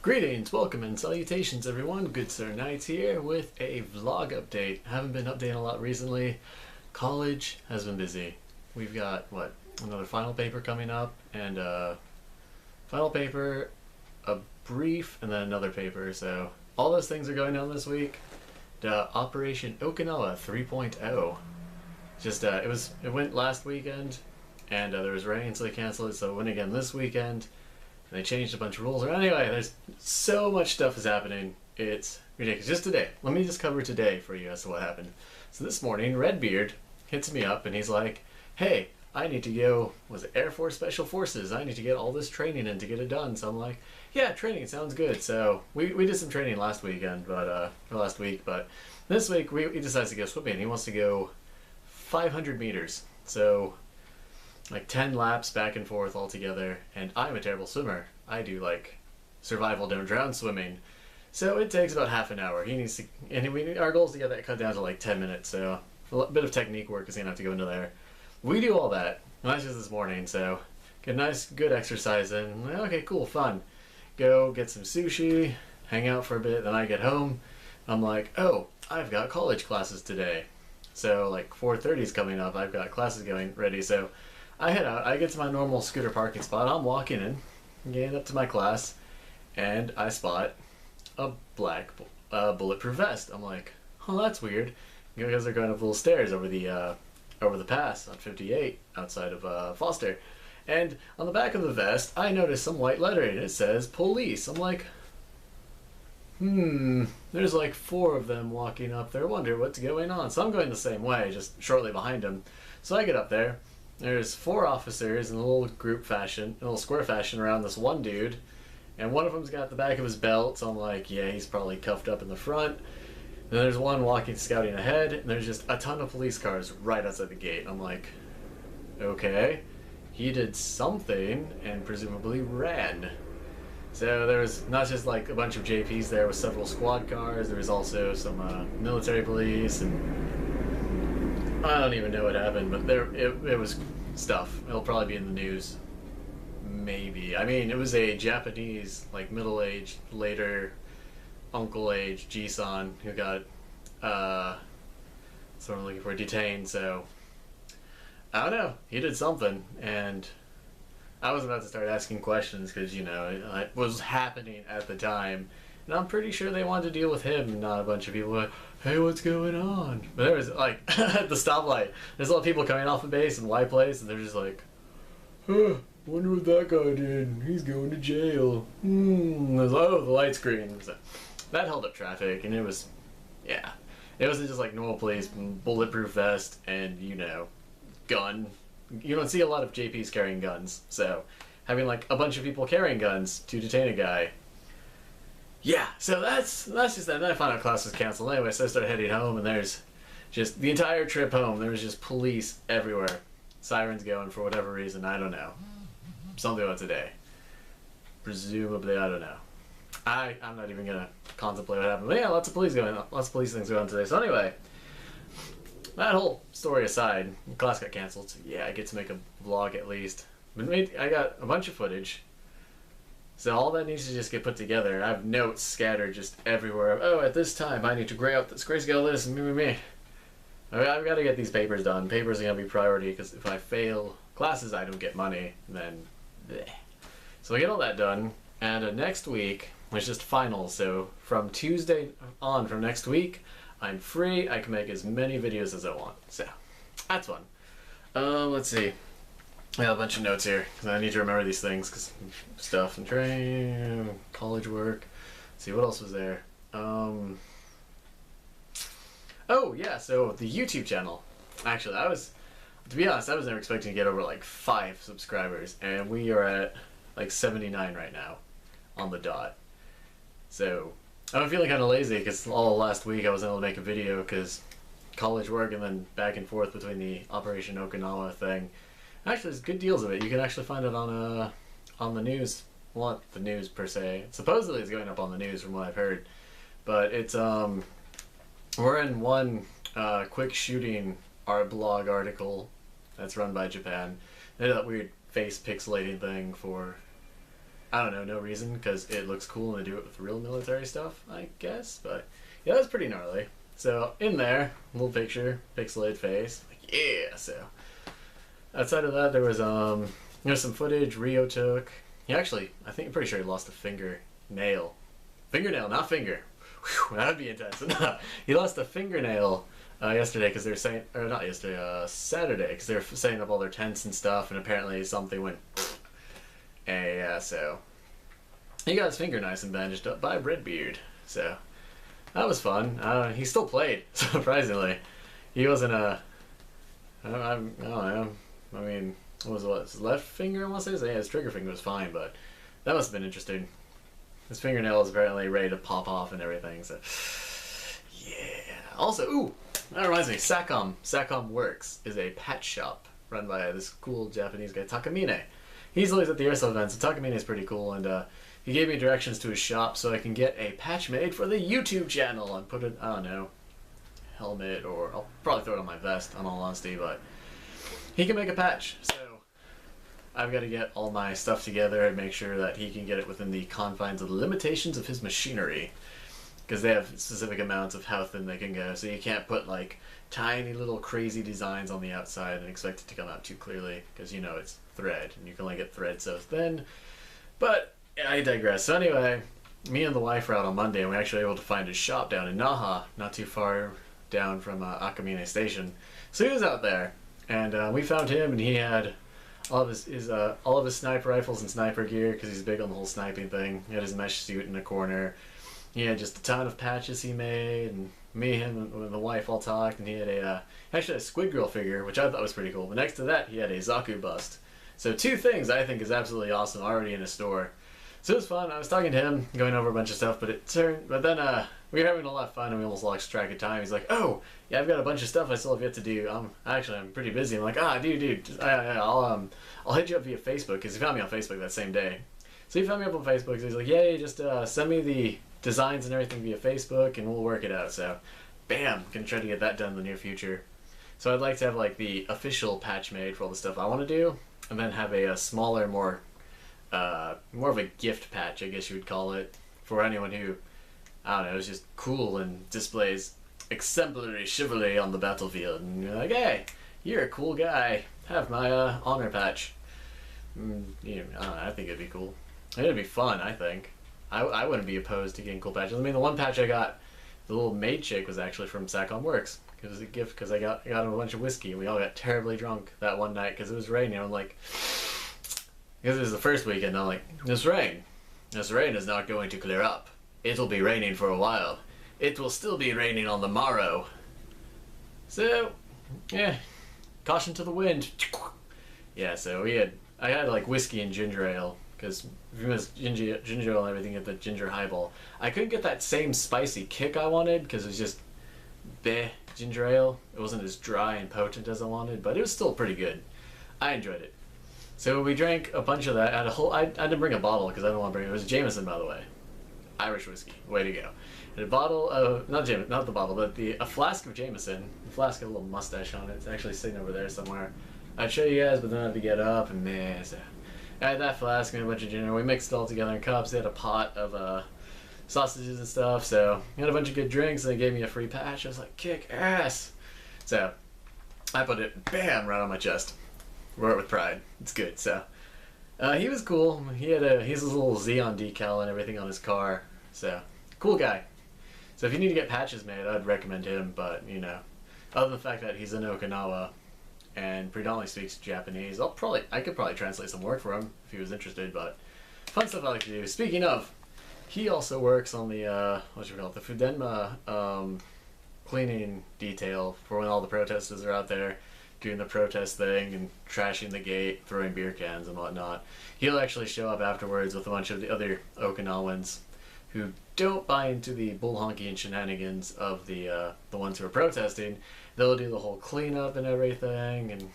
Greetings, welcome, and salutations everyone. Good Sir Knights here with a vlog update. Haven't been updating a lot recently. College has been busy. We've got, another final paper coming up, and final paper, a brief, and then another paper. So all those things are going on this week. Operation Okinawa 3.0. It went last weekend, and there was rain, so they canceled it, so it went again this weekend. And they changed a bunch of rules. Anyway, there's so much stuff is happening. It's ridiculous. Just today. Let me just cover today for you as to what happened. So this morning, RedBeard hits me up and he's like, hey, I need to go, Air Force Special Forces. I need to get all this training in to get it done. So I'm like, yeah, training sounds good. So we did some training last weekend, or last week, but this week we decided to go swimming. He wants to go 500 meters. So like 10 laps back and forth all together, and I'm a terrible swimmer. I do like survival don't drown swimming, so it takes about half an hour. He needs to, and our goal is to get that cut down to like 10 minutes, so a bit of technique work is gonna have to go into there. We do all that, and that's just this morning, so get a nice good exercise in. Okay, cool, fun. Go get some sushi, hang out for a bit, then I get home. I'm like, oh, I've got college classes today, so like 4:30 is coming up. I've got classes going ready, so I head out, I get to my normal scooter parking spot, I'm walking in, getting up to my class, and I spot a black bulletproof vest. I'm like, oh, that's weird. You guys are going up little stairs over the pass on 58 outside of Foster. And on the back of the vest, I noticed some white lettering. It says police. I'm like, there's like 4 of them walking up there. Wonder what's going on. So I'm going the same way, just shortly behind them. So I get up there. There's 4 officers in a little group fashion, a little square fashion around this one dude, and one of them's got the back of his belt, so I'm like, yeah, he's probably cuffed up in the front. And there's one walking, scouting ahead, and there's just a ton of police cars right outside the gate. I'm like, okay, he did something, and presumably ran. So there was not just like a bunch of JPs there with several squad cars, there was also some military police, and I don't even know what happened, but it was stuff. It'll probably be in the news. Maybe. I mean, it was a Japanese, like middle-aged, later uncle-age Jisan who got, sort of looking for detained, so I don't know. He did something, and I was about to start asking questions because, it was happening at the time. And I'm pretty sure they wanted to deal with him, not a bunch of people like, hey, what's going on? But there was, like, at the stoplight, there's a lot of people coming off the base in Y place, and they're just like, huh, wonder what that guy did. He's going to jail. There's, oh, the light screen. So that held up traffic, and it was, yeah. It wasn't just like normal police, bulletproof vest, and, gun. You don't see a lot of JPs carrying guns, so having, like, a bunch of people carrying guns to detain a guy. Yeah, so that's just that. Then I found out class was canceled anyway, so I started heading home, and there's just the entire trip home, there was just police everywhere. Sirens going for whatever reason, I don't know. Something about today. Presumably, I don't know. I'm not even gonna contemplate what happened. But yeah, lots of police things going on today. So anyway, that whole story aside, class got canceled, so yeah, I get to make a vlog at least. But I got a bunch of footage. So all that needs to just get put together. I have notes scattered just everywhere. Oh, at this time, I need to grayscale this, and me. I've got to get these papers done. Papers are going to be priority, because if I fail classes, I don't get money. Then, bleh. So I get all that done, and next week, it's just finals. So from Tuesday on, from next week, I'm free. I can make as many videos as I want. So, that's fun. Let's see. I have a bunch of notes here, because I need to remember these things, because stuff and training, college work. Let's see, what else was there? Oh, yeah, so the YouTube channel. Actually, to be honest, I was never expecting to get over like 5 subscribers, and we are at like 79 right now, on the dot. So, I'm feeling kind of lazy, because all last week I wasn't able to make a video, because college work, and then back and forth between the Operation Okinawa thing. Actually, there's good deals of it. You can actually find it on the news. Well, not the news per se. Supposedly it's going up on the news from what I've heard. But it's, we're in one quick shooting art blog article that's run by Japan. They did that weird face pixelating thing for I don't know, no reason, because it looks cool and they do it with real military stuff, I guess. But yeah, that's pretty gnarly. So in there, little picture, pixelated face, like yeah. So outside of that, there was some footage Rio took. He actually, I'm pretty sure he lost a fingernail, not finger. Whew, that'd be intense. He lost a fingernail yesterday because they were saying, or not yesterday, Saturday, because they were setting up all their tents and stuff, and apparently something went. And yeah, so he got his finger nice and bandaged up by RedBeard. So that was fun. He still played, surprisingly. He wasn't I don't know. I mean, what was his left finger? I want to say, yeah, his trigger finger was fine, but that must have been interesting. His fingernail is apparently ready to pop off and everything. So yeah. Also, ooh, that reminds me. Sacom Works is a patch shop run by this cool Japanese guy, Takamine. He's always at the airsoft events, so Takamine is pretty cool, and he gave me directions to his shop so I can get a patch made for the YouTube channel and put it, I don't know, helmet, or I'll probably throw it on my vest, in all honesty, but he can make a patch, so I've got to get all my stuff together and make sure that he can get it within the confines of the limitations of his machinery, because they have specific amounts of how thin they can go, so you can't put like tiny little crazy designs on the outside and expect it to come out too clearly, because you know it's thread and you can only get thread so thin. But I digress. So anyway, me and the wife were out on Monday and we actually were able to find his shop down in Naha, not too far down from Akamine Station. So he was out there, and we found him, and he had all of his sniper rifles and sniper gear, because he's big on the whole sniping thing. He had his mesh suit in the corner. He had just a ton of patches he made, and me, him, and the wife all talked, and he had actually a Squid Girl figure, which I thought was pretty cool. But next to that, he had a Zaku bust. So two things I think is absolutely awesome already in his store. So it was fun. I was talking to him, going over a bunch of stuff, but then we were having a lot of fun, and we almost lost track of time. He's like, "Oh, yeah, I've got a bunch of stuff I still have yet to do. I'm pretty busy." I'm like, dude, I'll hit you up via Facebook, because he found me on Facebook that same day. So he found me up on Facebook. So he's like, "Yeah, just send me the designs and everything via Facebook, and we'll work it out." So, bam, gonna try to get that done in the near future. So I'd like to have like the official patch made for all the stuff I want to do, and then have a smaller, more of a gift patch, I guess you would call it, for anyone who, I don't know, is just cool and displays exemplary chivalry on the battlefield, and you're like, "Hey, you're a cool guy. Have my honor patch." I don't know, I think it'd be cool. It'd be fun, I think. I wouldn't be opposed to getting cool patches. I mean, the one patch I got, the little maid chick, was actually from Sacom Works. It was a gift because I got him a bunch of whiskey, and we all got terribly drunk that one night because it was raining. I'm like, because it was the first weekend, I'm like, this rain is not going to clear up. It'll be raining for a while. It will still be raining on the morrow. So, yeah, caution to the wind. Yeah, so I had like whiskey and ginger ale, because if you miss ginger ale and everything, at the ginger highball, I couldn't get that same spicy kick I wanted, because it was just ginger ale. It wasn't as dry and potent as I wanted, but it was still pretty good. I enjoyed it. So we drank a bunch of that. I didn't bring a bottle because I didn't want to bring it. It was Jameson, by the way. Irish whiskey. Way to go. And a bottle of, not the bottle, but a flask of Jameson. The flask had a little mustache on it. It's actually sitting over there somewhere. I'd show you guys, but then I had to get up, and man, so I had that flask and a bunch of ginger. We mixed it all together in cups. They had a pot of sausages and stuff, so we had a bunch of good drinks, and they gave me a free patch. I was like, kick ass. So I put it, bam, right on my chest. Wore it with pride. It's good. So he was cool. He had his little Xeon decal and everything on his car. So cool guy. So if you need to get patches made, I'd recommend him. But other than the fact that he's in Okinawa and predominantly speaks Japanese, I could probably translate some work for him if he was interested. But fun stuff I like to do. Speaking of, he also works on the the Fudenma cleaning detail for when all the protesters are out there doing the protest thing and trashing the gate, throwing beer cans and whatnot. He'll actually show up afterwards with a bunch of the other Okinawans who don't buy into the bull honky and shenanigans of the ones who are protesting. They'll do the whole cleanup and everything, and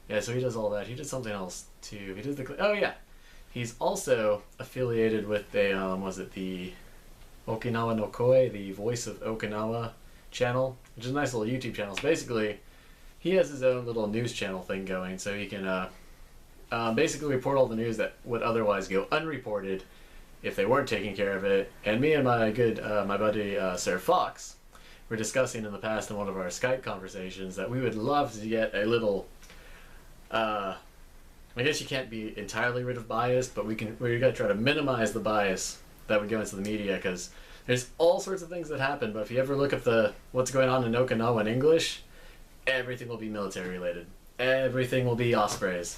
yeah, so he does all that. He did something else too. He did he's also affiliated with the the Okinawa no Koe, the Voice of Okinawa channel, which is a nice little YouTube channel. So basically, he has his own little news channel thing going, so he can basically report all the news that would otherwise go unreported if they weren't taking care of it. And me and my buddy Sir Fox were discussing in the past in one of our Skype conversations that we would love to get a little. I guess you can't be entirely rid of bias, but we're gonna try to minimize the bias that would go into the media, because there's all sorts of things that happen. But if you ever look at what's going on in Okinawa in English, everything will be military related. Everything will be ospreys.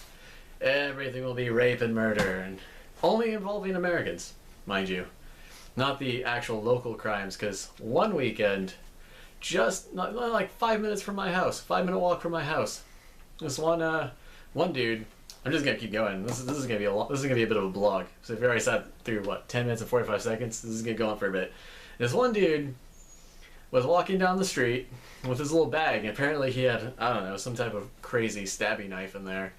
Everything will be rape and murder, and only involving Americans, mind you, not the actual local crimes. Because one weekend, just not like 5 minutes from my house, 5-minute walk from my house, this one dude. I'm just gonna keep going. This is gonna be this is gonna be a bit of a blog. So if you already sat through 10 minutes and 45 seconds, this is gonna go on for a bit. This one dude was walking down the street with his little bag, and apparently he had, I don't know, some type of crazy stabby knife in there.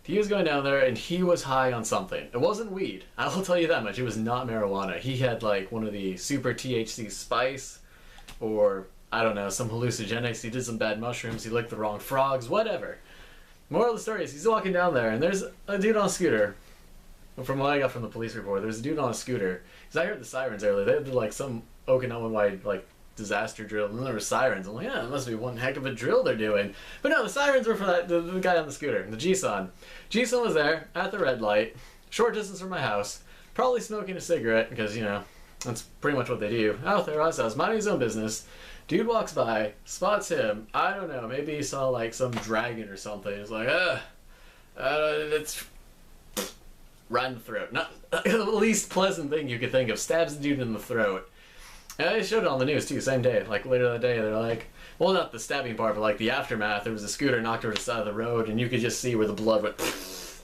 He was going down there and he was high on something. It wasn't weed. I will tell you that much. It was not marijuana. He had like one of the super THC spice, or I don't know, some hallucinogenics. He did some bad mushrooms. He licked the wrong frogs, whatever. Moral of the story is he's walking down there and there's a dude on a scooter. From what I got from the police report, there's a dude on a scooter. Because I heard the sirens earlier. They did like some Okinawa-wide like disaster drill, and then there were sirens. I'm like, yeah, it must be one heck of a drill they're doing. But no, the sirens were for the guy on the scooter, the G-Son. G-Son was there at the red light, short distance from my house, probably smoking a cigarette, because, you know, that's pretty much what they do. Out there, I was minding his own business. Dude walks by, spots him. I don't know, maybe he saw like some dragon or something. He's like, it's right in the throat. Not the least pleasant thing you could think of. Stabs the dude in the throat. And they showed it on the news too, same day. Like later that day, they're like, well, not the stabbing part, but like the aftermath. There was a scooter knocked over the side of the road, and you could just see where the blood went. It's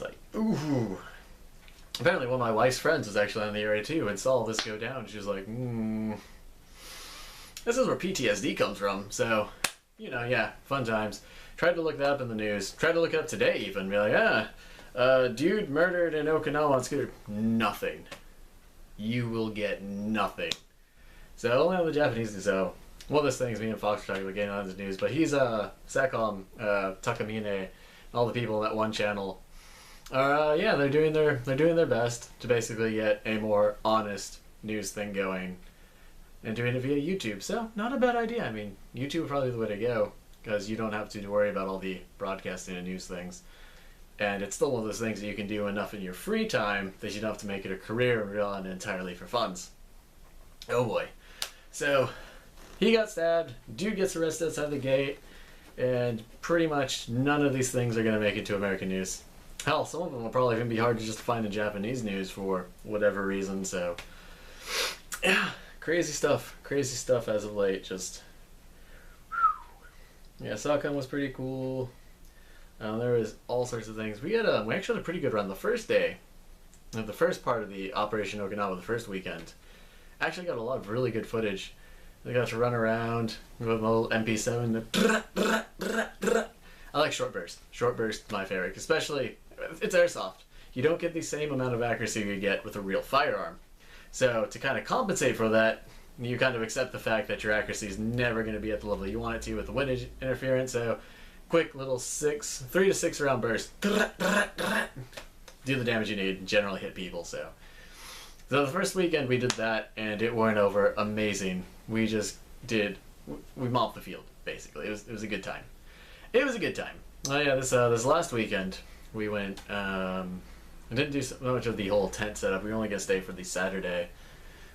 like, ooh. Apparently, one of my wife's friends was actually in the area too and saw this go down. She was like, this is where PTSD comes from. So, you know, yeah, fun times. Tried to look that up in the news. Tried to look it up today even. Be like, dude murdered in Okinawa on scooter. Nothing. You will get nothing. So only on the Japanese news. So one of those things me and Fox were talking about getting on the news, but he's Sakam, Takamine, all the people on that one channel are yeah, they're doing their best to basically get a more honest news thing going, and doing it via YouTube. So not a bad idea. I mean, YouTube is probably the way to go, because you don't have to worry about all the broadcasting and news things. And it's still one of those things that you can do enough in your free time that you don't have to make it a career and rely on it entirely for funds. Oh boy. So, he got stabbed, dude gets arrested outside the gate, and pretty much none of these things are going to make it to American news. Hell, some of them will probably even be hard to just find in Japanese news for whatever reason, so... yeah, crazy stuff as of late, just... yeah, Sakam was pretty cool. There was all sorts of things. We actually had a pretty good run the first day. The first part of the Operation Okinawa, the first weekend. Actually got a lot of really good footage. I got to run around with my little MP7. I like short burst. Short burst, my favorite. Especially, it's airsoft. You don't get the same amount of accuracy you get with a real firearm. So to kind of compensate for that, you kind of accept the fact that your accuracy is never going to be at the level you want it to with the wind interference. So quick little 3 to 6 round burst. Do the damage you need and generally hit people. So the first weekend we did that, and it went over amazing. We mopped the field, basically. It was a good time. It was a good time. Oh yeah, this last weekend we went, I didn't do so much of the whole tent setup. We were only going to stay for the Saturday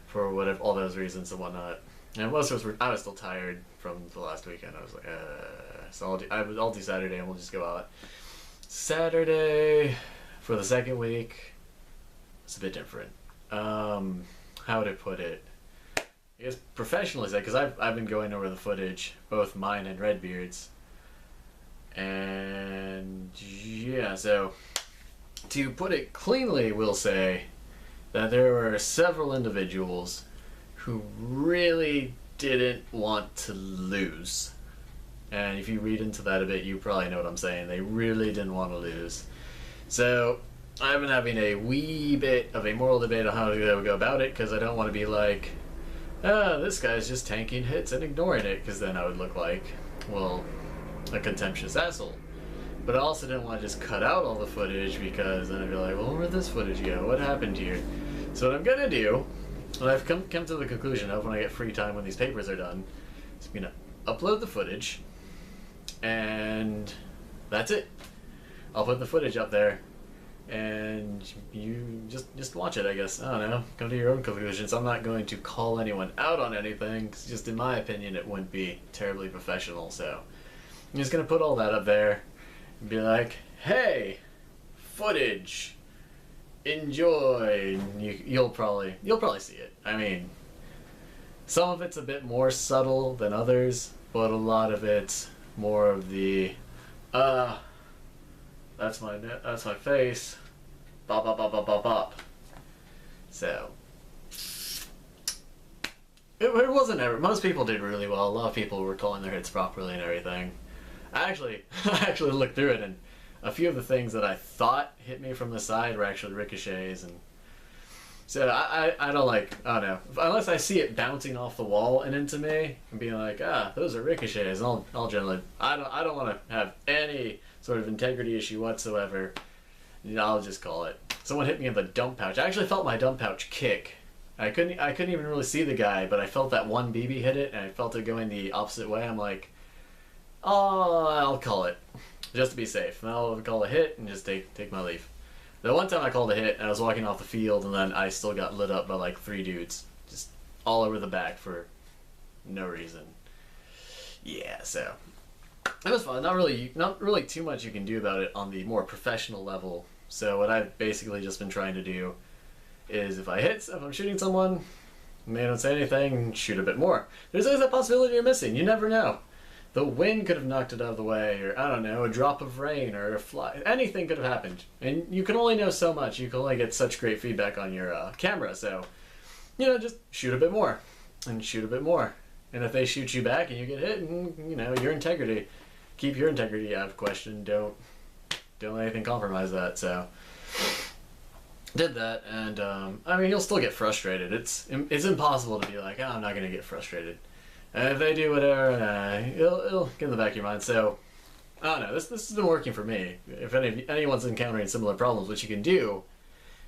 for whatever, all those reasons and whatnot. And most of us I was still tired from the last weekend. I was like, so I'll do Saturday and we'll just go out. Saturday for the second week, it's a bit different. How would I put it? I guess professionally, because I've been going over the footage, both mine and RedBeard's, and yeah. So to put it cleanly, we'll say that there were several individuals who really didn't want to lose. And if you read into that a bit, you probably know what I'm saying. They really didn't want to lose. So I've been having a wee bit of a moral debate on how to go about it, because I don't want to be like, this guy's just tanking hits and ignoring it, because then I would look like, well, a contemptuous asshole. But I also didn't want to just cut out all the footage because then I'd be like, well, where'd this footage go? What happened here? So what I'm gonna do, what I've come to the conclusion of when I get free time when these papers are done, is I'm gonna upload the footage, and that's it. I'll put the footage up there, and you just watch it, I guess. I don't know. Come to your own conclusions. I'm not going to call anyone out on anything, 'cause just in my opinion, it wouldn't be terribly professional. So I'm just gonna put all that up there and be like, hey, footage, enjoy. You'll probably see it. I mean, some of it's a bit more subtle than others, but a lot of it's more of the that's my face, bop bop bop bop bop bop. So it wasn't ever. Most people did really well. A lot of people were calling their hits properly and everything. I actually looked through it, and a few of the things that I thought hit me from the side were actually ricochets, and so I don't like, I don't know, unless I see it bouncing off the wall and into me and being like, those are ricochets, and I'll generally, I don't want to have any sort of integrity issue whatsoever. I'll just call it. Someone hit me in the dump pouch. I actually felt my dump pouch kick. I couldn't even really see the guy, but I felt that one BB hit it, and I felt it going the opposite way. I'm like, oh, I'll call it, just to be safe. And I'll call a hit and just take my leave. The one time I called a hit, and I was walking off the field, and then I still got lit up by like 3 dudes, just all over the back for no reason. Yeah, so it was fun. Not really too much you can do about it on the more professional level. So what I've basically just been trying to do is if I'm shooting someone, and they don't say anything, shoot a bit more. There's always that possibility you're missing. You never know. The wind could have knocked it out of the way, or I don't know, a drop of rain, or a fly. Anything could have happened. And you can only know so much. You can only get such great feedback on your camera. So, just shoot a bit more, and shoot a bit more. And if they shoot you back and you get hit, and your integrity, keep your integrity out of question. Don't let anything compromise that. So, did that, and I mean, you'll still get frustrated. It's impossible to be like, I'm not gonna get frustrated. And if they do whatever, it'll get in the back of your mind. So, I don't know. This has been working for me. If anyone's encountering similar problems, what you can do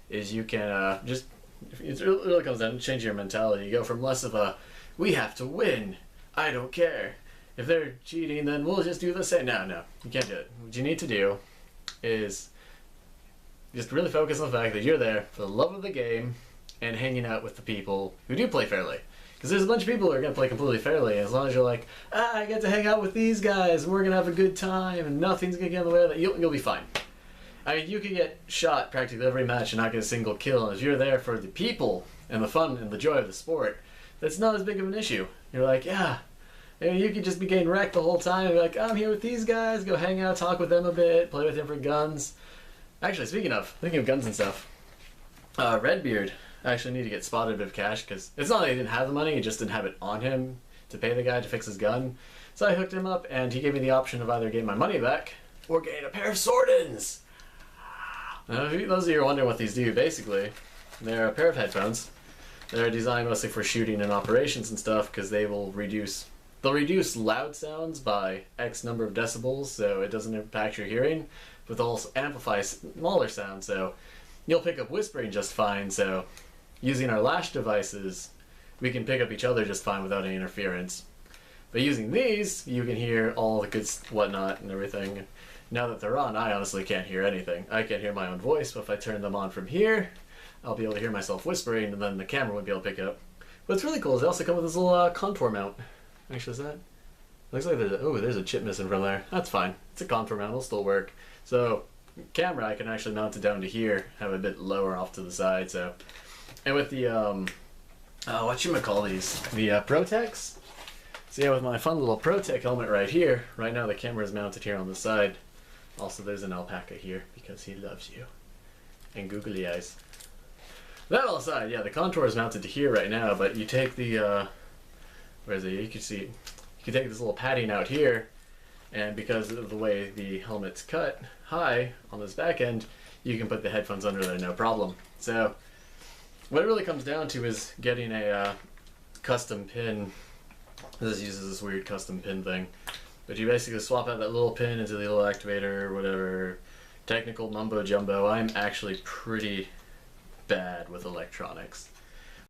is you can it really comes down to changing your mentality. You go from less of a, we have to win, I don't care. If they're cheating, then we'll just do the same. No, you can't do it. What you need to do is just really focus on the fact that you're there for the love of the game and hanging out with the people who do play fairly. Because there's a bunch of people who are going to play completely fairly, as long as you're like, I get to hang out with these guys, and we're going to have a good time, and nothing's going to get in the way of that, you'll be fine. I mean, you could get shot practically every match and not get a single kill, and if you're there for the people, and the fun, and the joy of the sport, that's not as big of an issue. You're like, you could just be getting wrecked the whole time, and be like, I'm here with these guys, go hang out, talk with them a bit, play with different guns. Actually, thinking of guns and stuff, RedBeard, I actually need to get spotted a bit of cash, because it's not that he didn't have the money, he just didn't have it on him to pay the guy to fix his gun. So I hooked him up, and he gave me the option of either getting my money back or getting a pair of sword-ins. Now, those of you who are wondering what these do, basically, they're a pair of headphones. They're designed mostly for shooting and operations and stuff, because they'll reduce loud sounds by X number of decibels, so it doesn't impact your hearing, but they'll also amplify smaller sounds, so you'll pick up whispering just fine. So using our lash devices, we can pick up each other just fine without any interference. But using these, you can hear all the good whatnot and everything. Now that they're on, I honestly can't hear anything. I can't hear my own voice, but if I turn them on from here, I'll be able to hear myself whispering, and then the camera would be able to pick it up. What's really cool is they also come with this little contour mount. Actually, is that? Looks like there's a chip missing from there. That's fine. It's a contour mount. It'll still work. So, camera, I can actually mount it down to here, have it a bit lower off to the side. So, and with the whatchamacallithese, the Protex. So yeah, with my fun little Protec helmet right here. Right now, the camera is mounted here on the side. Also, there's an alpaca here because he loves you. And googly eyes. That all aside, yeah, the contour is mounted to here right now, but you take the, where is it? You can see, you can take this little padding out here, and because of the way the helmet's cut high on this back end, you can put the headphones under there no problem. So, what it really comes down to is getting a custom pin. This uses this weird custom pin thing. But you basically swap out that little pin into the little activator or whatever. Technical mumbo jumbo. I'm actually pretty bad with electronics.